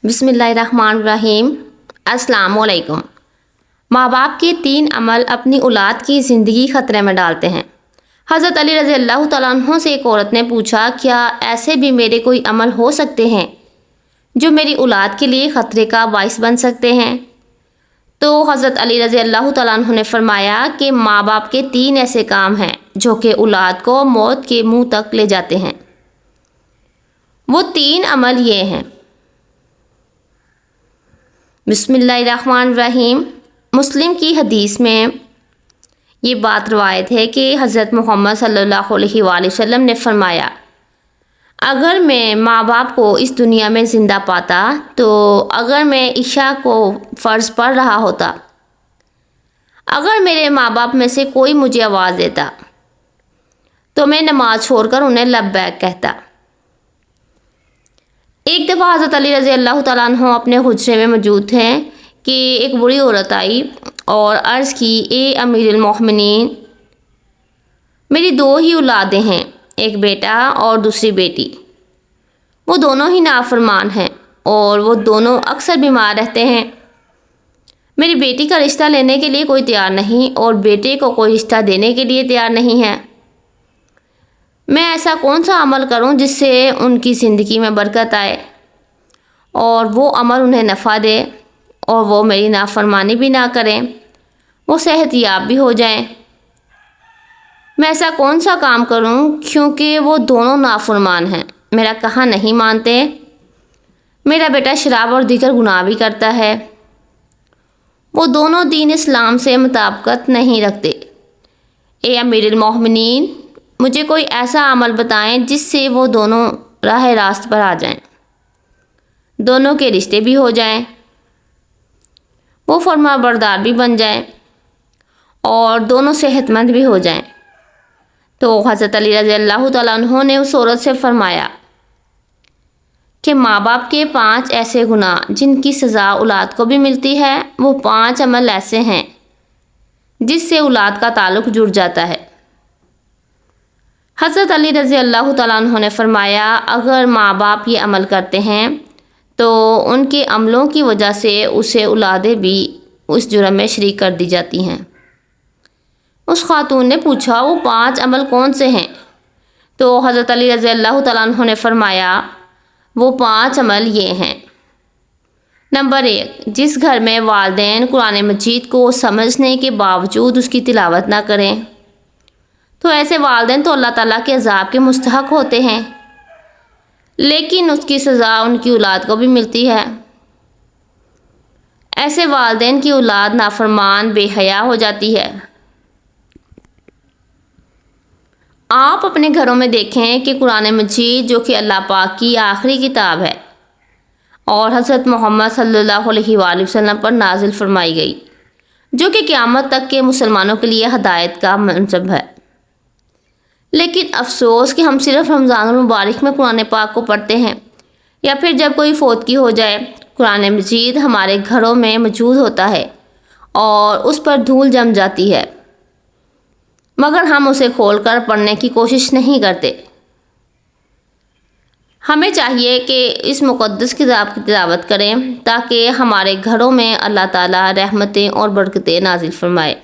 بسم اللہ الرحمن الرحیم۔ السلام علیکم۔ ماں باپ کے 3 عمل اپنی اولاد کی زندگی خطرے میں ڈالتے ہیں۔ حضرت علی رضی اللہ تعالیٰ عنہ سے ایک عورت نے پوچھا، کیا ایسے بھی میرے کوئی عمل ہو سکتے ہیں جو میری اولاد کے لیے خطرے کا باعث بن سکتے ہیں؟ تو حضرت علی رضی اللہ تعالیٰ عنہ نے فرمایا کہ ماں باپ کے 3 ایسے کام ہیں جو کہ اولاد کو موت کے منہ تک لے جاتے ہیں۔ وہ 3 عمل یہ ہیں۔ بسم اللہ الرحمن الرحیم۔ مسلم کی حدیث میں یہ بات روایت ہے کہ حضرت محمد صلی اللہ علیہ وآلہ وسلم نے فرمایا، اگر میں ماں باپ کو اس دنیا میں زندہ پاتا تو اگر میں عشاء کو فرض پڑھ رہا ہوتا، اگر میرے ماں باپ میں سے کوئی مجھے آواز دیتا تو میں نماز چھوڑ کر انہیں لبیک کہتا۔ ایک دفعہ حضرت علی رضی اللہ تعالیٰ عنہ اپنے حجرے میں موجود تھے کہ ایک بوڑھی عورت آئی اور عرض کی، اے امیر المومنین، میری 2 ہی اولادیں ہیں، ایک بیٹا اور دوسری بیٹی۔ وہ دونوں ہی نافرمان ہیں اور وہ دونوں اکثر بیمار رہتے ہیں۔ میری بیٹی کا رشتہ لینے کے لیے کوئی تیار نہیں اور بیٹے کو کوئی رشتہ دینے کے لیے تیار نہیں ہے۔ میں ایسا کون سا عمل کروں جس سے ان کی زندگی میں برکت آئے اور وہ عمل انہیں نفع دے اور وہ میری نافرمانی بھی نہ کریں، وہ صحت یاب بھی ہو جائیں؟ میں ایسا کون سا کام کروں کیونکہ وہ دونوں نافرمان ہیں، میرا کہا نہیں مانتے، میرا بیٹا شراب اور دیگر گناہ بھی کرتا ہے، وہ دونوں دین اسلام سے مطابقت نہیں رکھتے۔ اے امیر المومنین، مجھے کوئی ایسا عمل بتائیں جس سے وہ دونوں راہ راست پر آ جائیں، دونوں کے رشتے بھی ہو جائیں، وہ فرما بردار بھی بن جائیں اور دونوں صحت مند بھی ہو جائیں۔ تو حضرت علی رضی اللہ تعالیٰ عنہ نے اس عورت سے فرمایا کہ ماں باپ کے 5 ایسے گناہ جن کی سزا اولاد کو بھی ملتی ہے، وہ 5 عمل ایسے ہیں جس سے اولاد کا تعلق جڑ جاتا ہے۔ حضرت علی رضی اللہ تعالیٰ عنہ نے فرمایا، اگر ماں باپ یہ عمل کرتے ہیں تو ان کے عملوں کی وجہ سے اسے اولادیں بھی اس جرم میں شریک کر دی جاتی ہیں۔ اس خاتون نے پوچھا، وہ 5 عمل کون سے ہیں؟ تو حضرت علی رضی اللہ تعالیٰ عنہ نے فرمایا، وہ 5 عمل یہ ہیں۔ نمبر 1، جس گھر میں والدین قرآن مجید کو سمجھنے کے باوجود اس کی تلاوت نہ کریں تو ایسے والدین تو اللہ تعالیٰ کے عذاب کے مستحق ہوتے ہیں، لیکن اس کی سزا ان کی اولاد کو بھی ملتی ہے۔ ایسے والدین کی اولاد نافرمان بے حیا ہو جاتی ہے۔ آپ اپنے گھروں میں دیکھیں کہ قرآن مجید جو کہ اللہ پاک کی آخری کتاب ہے اور حضرت محمد صلی اللہ علیہ وآلہ وسلم پر نازل فرمائی گئی، جو کہ قیامت تک کے مسلمانوں کے لیے ہدایت کا منصب ہے، لیکن افسوس کہ ہم صرف رمضان المبارک میں قرآن پاک کو پڑھتے ہیں، یا پھر جب کوئی فوتگی ہو جائے قرآن مجید ہمارے گھروں میں موجود ہوتا ہے اور اس پر دھول جم جاتی ہے، مگر ہم اسے کھول کر پڑھنے کی کوشش نہیں کرتے۔ ہمیں چاہیے کہ اس مقدس کتاب کی تلاوت کریں تاکہ ہمارے گھروں میں اللہ تعالیٰ رحمتیں اور برکتیں نازل فرمائے۔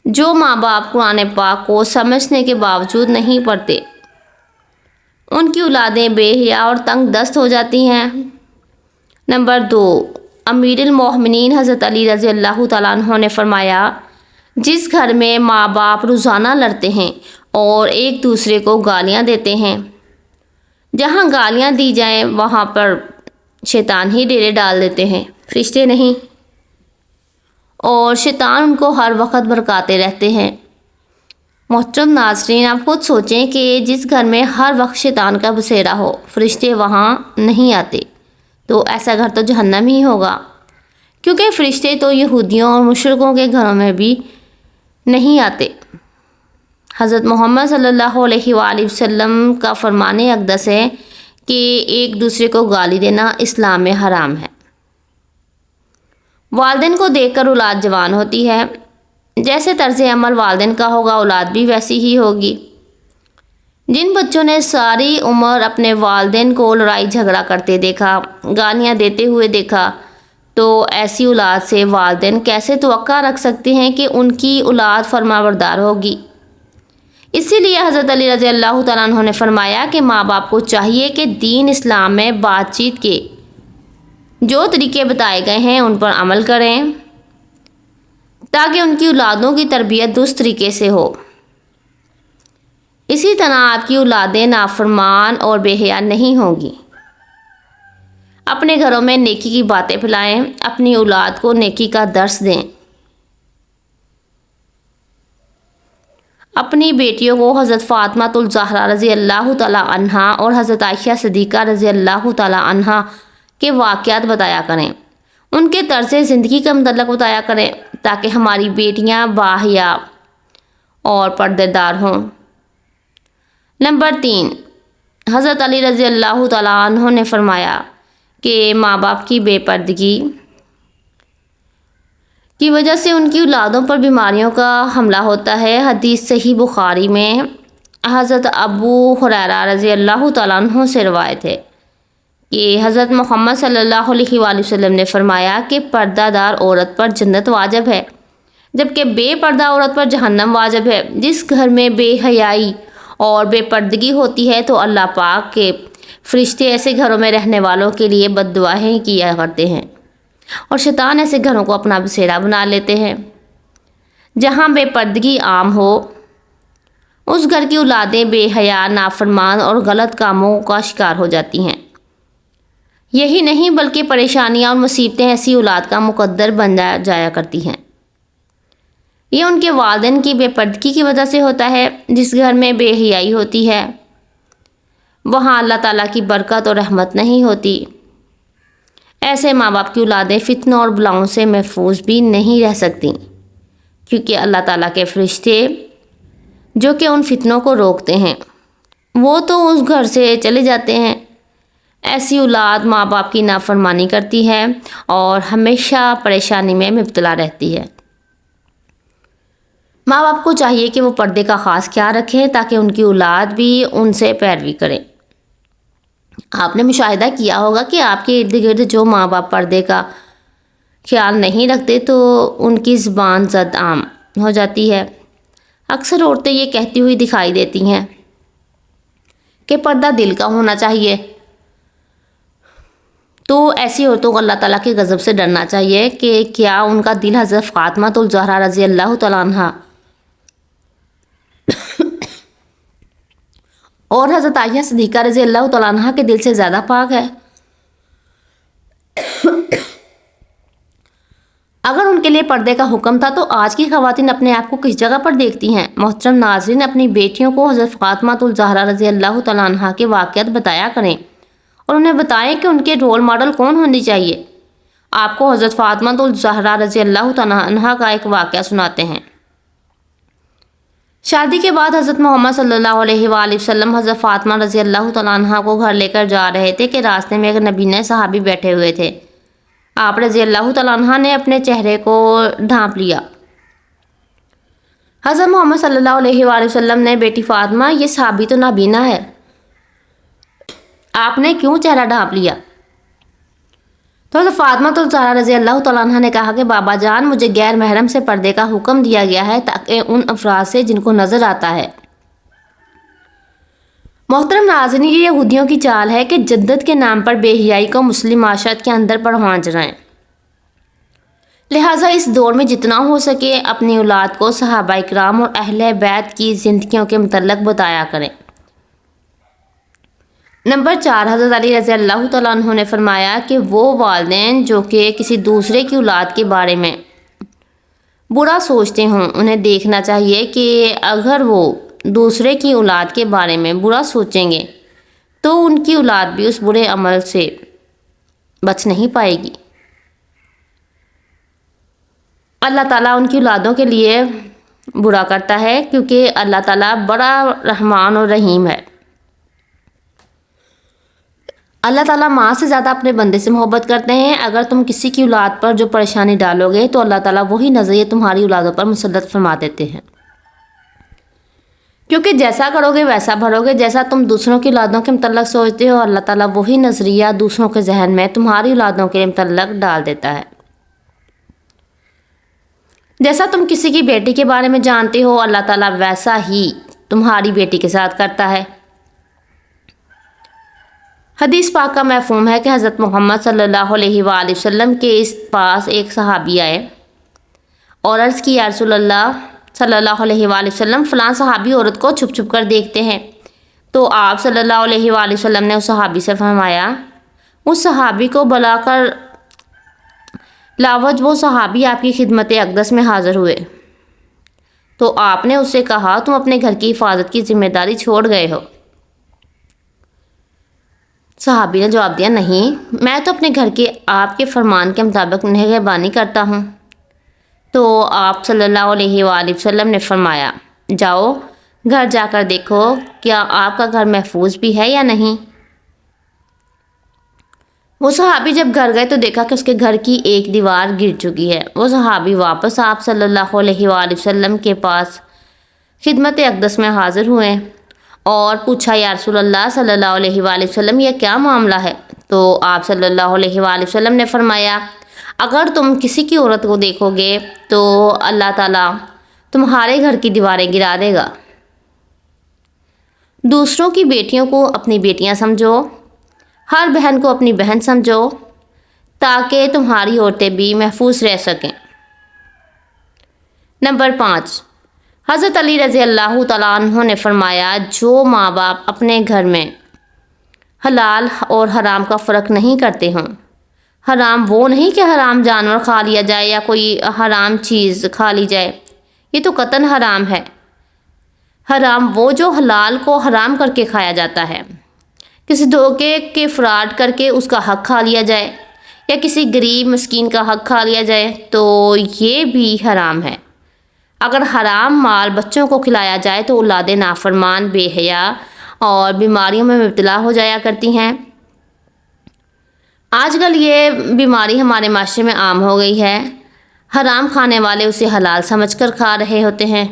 جو ماں باپ قرآن پاک کو سمجھنے کے باوجود نہیں پڑھتے، ان کی اولادیں بے حیا اور تنگ دست ہو جاتی ہیں۔ نمبر 2، امیر المومنین حضرت علی رضی اللہ تعالیٰ عنہ نے فرمایا، جس گھر میں ماں باپ روزانہ لڑتے ہیں اور ایک دوسرے کو گالیاں دیتے ہیں، جہاں گالیاں دی جائیں وہاں پر شیطان ہی ڈیرے ڈال دیتے ہیں، فرشتے نہیں، اور شیطان ان کو ہر وقت بھڑکاتے رہتے ہیں۔ محترم ناظرین، آپ خود سوچیں کہ جس گھر میں ہر وقت شیطان کا بسیرا ہو، فرشتے وہاں نہیں آتے، تو ایسا گھر تو جہنم ہی ہوگا، کیونکہ فرشتے تو یہودیوں اور مشرکوں کے گھروں میں بھی نہیں آتے۔ حضرت محمد صلی اللہ علیہ وآلہ وسلم کا فرمان اقدس ہے کہ ایک دوسرے کو گالی دینا اسلام میں حرام ہے۔ والدین کو دیکھ کر اولاد جوان ہوتی ہے، جیسے طرز عمل والدین کا ہوگا اولاد بھی ویسی ہی ہوگی۔ جن بچوں نے ساری عمر اپنے والدین کو لڑائی جھگڑا کرتے دیکھا، گالیاں دیتے ہوئے دیکھا، تو ایسی اولاد سے والدین کیسے توقع رکھ سکتے ہیں کہ ان کی اولاد فرمانبردار ہوگی؟ اسی لیے حضرت علی رضی اللہ تعالیٰ عنہ نے فرمایا کہ ماں باپ کو چاہیے کہ دین اسلام میں بات چیت کے جو طریقے بتائے گئے ہیں ان پر عمل کریں تاکہ ان کی اولادوں کی تربیت درست طریقے سے ہو۔ اسی طرح آپ کی اولادیں نافرمان اور بے حیا نہیں ہوں گی۔ اپنے گھروں میں نیکی کی باتیں پھیلائیں، اپنی اولاد کو نیکی کا درس دیں۔ اپنی بیٹیوں کو حضرت فاطمہ الزہرا رضی اللہ تعالیٰ عنہا اور حضرت عائشہ صدیقہ رضی اللہ تعالیٰ عنہا کے واقعات بتایا کریں، ان کے طرز زندگی کا متعلق بتایا کریں تاکہ ہماری بیٹیاں باحیا اور پردے دار ہوں۔ نمبر 3، حضرت علی رضی اللہ تعالیٰ عنہ نے فرمایا کہ ماں باپ کی بے پردگی کی وجہ سے ان کی اولادوں پر بیماریوں کا حملہ ہوتا ہے۔ حدیث صحیح بخاری میں حضرت ابو ہریرہ رضی اللہ تعالیٰ عنہ سے روایت ہے کہ حضرت محمد صلی اللہ علیہ وآلہ وسلم نے فرمایا کہ پردہ دار عورت پر جنت واجب ہے، جبکہ بے پردہ عورت پر جہنم واجب ہے۔ جس گھر میں بے حیائی اور بے پردگی ہوتی ہے تو اللہ پاک کے فرشتے ایسے گھروں میں رہنے والوں کے لیے بد دعائیں کیا کرتے ہیں اور شیطان ایسے گھروں کو اپنا بسیرا بنا لیتے ہیں۔ جہاں بے پردگی عام ہو اس گھر کی اولادیں بے حیا، نافرمان اور غلط کاموں کا شکار ہو جاتی ہیں۔ یہی نہیں بلکہ پریشانیاں اور مصیبتیں ایسی اولاد کا مقدر بن جایا کرتی ہیں۔ یہ ان کے والدین کی بے پردگی کی وجہ سے ہوتا ہے۔ جس گھر میں بے حیائی ہوتی ہے وہاں اللہ تعالیٰ کی برکت اور رحمت نہیں ہوتی۔ ایسے ماں باپ کی اولادیں فتنوں اور بلاؤں سے محفوظ بھی نہیں رہ سکتی، کیونکہ اللہ تعالیٰ کے فرشتے جو کہ ان فتنوں کو روکتے ہیں وہ تو اس گھر سے چلے جاتے ہیں۔ ایسی اولاد ماں باپ کی نافرمانی کرتی ہے اور ہمیشہ پریشانی میں مبتلا رہتی ہے۔ ماں باپ کو چاہیے کہ وہ پردے کا خاص خیال رکھیں تاکہ ان کی اولاد بھی ان سے پیروی کرے۔ آپ نے مشاہدہ کیا ہوگا کہ آپ کے ارد گرد جو ماں باپ پردے کا خیال نہیں رکھتے تو ان کی زبان زد عام ہو جاتی ہے۔ اکثر عورتیں یہ کہتی ہوئی دکھائی دیتی ہیں کہ پردہ دل کا ہونا چاہیے، تو ایسی عورتوں کو اللہ تعالیٰ کے غضب سے ڈرنا چاہیے کہ کیا ان کا دل حضرت فاطمہ الزہرا رضی اللہ تعالیٰ عنہا اور حضرت عائشہ صدیقہ رضی اللہ تعالیٰ عنہا کے دل سے زیادہ پاک ہے؟ اگر ان کے لیے پردے کا حکم تھا تو آج کی خواتین اپنے آپ کو کس جگہ پر دیکھتی ہیں؟ محترم ناظرین، اپنی بیٹیوں کو حضرت فاطمہ الزہرا رضی اللہ تعالیٰ عنہا کے واقعات بتایا کریں اور انہیں بتائیں کہ ان کے رول ماڈل کون ہونی چاہیے۔ آپ کو حضرت فاطمہ الزہرا رضی اللہ تعالیٰ عنہا کا ایک واقعہ سناتے ہیں۔ شادی کے بعد حضرت محمد صلی اللہ علیہ وآلہ وسلم حضرت فاطمہ رضی اللہ تعالیٰ عنہا کو گھر لے کر جا رہے تھے کہ راستے میں ایک نبینا صحابی بیٹھے ہوئے تھے۔ آپ رضی اللہ تعالیٰ عنہ نے اپنے چہرے کو ڈھانپ لیا۔ حضرت محمد صلی اللہ علیہ وآلہ وسلم نے، بیٹی فاطمہ، یہ صحابی تو نابینا ہے، آپ نے کیوں چہرہ ڈھانپ لیا؟ تو حضرت فاطمہ الزہرا رضی اللہ تعالیٰ عنہ نے کہا کہ بابا جان، مجھے غیر محرم سے پردے کا حکم دیا گیا ہے تاکہ ان افراد سے جن کو نظر آتا ہے۔ محترم ناظرین، یہ یہودیوں کی چال ہے کہ جدت کے نام پر بے حیائی کو مسلم معاشرت کے اندر پروان چڑھائیں۔ لہٰذا اس دور میں جتنا ہو سکے اپنی اولاد کو صحابہ اکرام اور اہل بیت کی زندگیوں کے متعلق بتایا کریں۔ نمبر 4، حضرت علی رضی اللہ تعالیٰ عنہ نے فرمایا کہ وہ والدین جو کہ کسی دوسرے کی اولاد کے بارے میں برا سوچتے ہوں، انہیں دیکھنا چاہیے کہ اگر وہ دوسرے کی اولاد کے بارے میں برا سوچیں گے تو ان کی اولاد بھی اس برے عمل سے بچ نہیں پائے گی۔ اللہ تعالیٰ ان کی اولادوں کے لیے برا کرتا ہے کیونکہ اللہ تعالیٰ بڑا رحمان اور رحیم ہے۔ اللہ تعالیٰ ماں سے زیادہ اپنے بندے سے محبت کرتے ہیں۔ اگر تم کسی کی اولاد پر جو پریشانی ڈالو گے تو اللہ تعالیٰ وہی نظریہ تمہاری اولادوں پر مسلط فرما دیتے ہیں، کیونکہ جیسا کرو گے ویسا بھرو گے. جیسا تم دوسروں کی اولادوں کے متعلق سوچتے ہو، اللہ تعالیٰ وہی نظریہ دوسروں کے ذہن میں تمہاری اولادوں کے متعلق ڈال دیتا ہے. جیسا تم کسی کی بیٹی کے بارے میں جانتے ہو، اللہ تعالیٰ ویسا ہی تمہاری بیٹی کے ساتھ کرتا ہے. حدیث پاک کا مفہوم ہے کہ حضرت محمد صلی اللہ علیہ وآلہ وسلم کے اس پاس ایک صحابی آئے اور عرض کی، یا رسول اللہ صلی اللہ علیہ وآلہ وسلم، فلاں صحابی عورت کو چھپ چھپ کر دیکھتے ہیں. تو آپ صلی اللہ علیہ وآلہ وسلم نے اس صحابی سے فرمایا، اس صحابی کو بلا کر لاوج. وہ صحابی آپ کی خدمت اقدس میں حاضر ہوئے تو آپ نے اس سے کہا، تم اپنے گھر کی حفاظت کی ذمہ داری چھوڑ گئے ہو؟ صحابی نے جواب دیا، نہیں، میں تو اپنے گھر کے آپ کے فرمان کے مطابق نگہبانی کرتا ہوں. تو آپ صلی اللہ علیہ وآلہ وسلم نے فرمایا، جاؤ گھر جا کر دیکھو کیا آپ کا گھر محفوظ بھی ہے یا نہیں. وہ صحابی جب گھر گئے تو دیکھا کہ اس کے گھر کی ایک دیوار گر چکی ہے. وہ صحابی واپس آپ صلی اللہ علیہ وآلہ وسلم کے پاس خدمت اقدس میں حاضر ہوئے اور پوچھا، یا رسول اللہ صلی اللہ علیہ وآلہ وسلم، یہ کیا معاملہ ہے؟ تو آپ صلی اللہ علیہ وآلہ وسلم نے فرمایا، اگر تم کسی کی عورت کو دیکھو گے تو اللہ تعالیٰ تمہارے گھر کی دیواریں گرا دے گا. دوسروں کی بیٹیوں کو اپنی بیٹیاں سمجھو، ہر بہن کو اپنی بہن سمجھو، تاکہ تمہاری عورتیں بھی محفوظ رہ سکیں. نمبر 5، حضرت علی رضی اللہ تعالیٰ عنہ نے فرمایا، جو ماں باپ اپنے گھر میں حلال اور حرام کا فرق نہیں کرتے ہوں، حرام وہ نہیں کہ حرام جانور کھا لیا جائے یا کوئی حرام چیز کھا لی جائے، یہ تو قطعاً حرام ہے. حرام وہ جو حلال کو حرام کر کے کھایا جاتا ہے، کسی دھوکے کے فراڈ کر کے اس کا حق کھا لیا جائے یا کسی غریب مسکین کا حق کھا لیا جائے تو یہ بھی حرام ہے. اگر حرام مال بچوں کو کھلایا جائے تو اولاد نافرمان، بے حیا اور بیماریوں میں مبتلا ہو جایا کرتی ہیں. آج کل یہ بیماری ہمارے معاشرے میں عام ہو گئی ہے. حرام کھانے والے اسے حلال سمجھ کر کھا رہے ہوتے ہیں.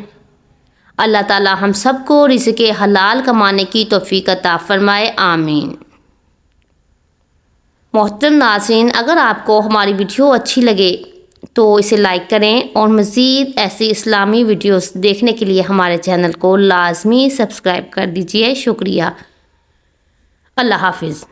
اللہ تعالیٰ ہم سب کو رزق حلال کمانے کی توفیق عطا فرمائے، آمین. محترم ناظرین، اگر آپ کو ہماری ویڈیو اچھی لگے تو اسے لائک کریں اور مزید ایسی اسلامی ویڈیوز دیکھنے کے لیے ہمارے چینل کو لازمی سبسکرائب کر دیجیے. شکریہ. اللہ حافظ.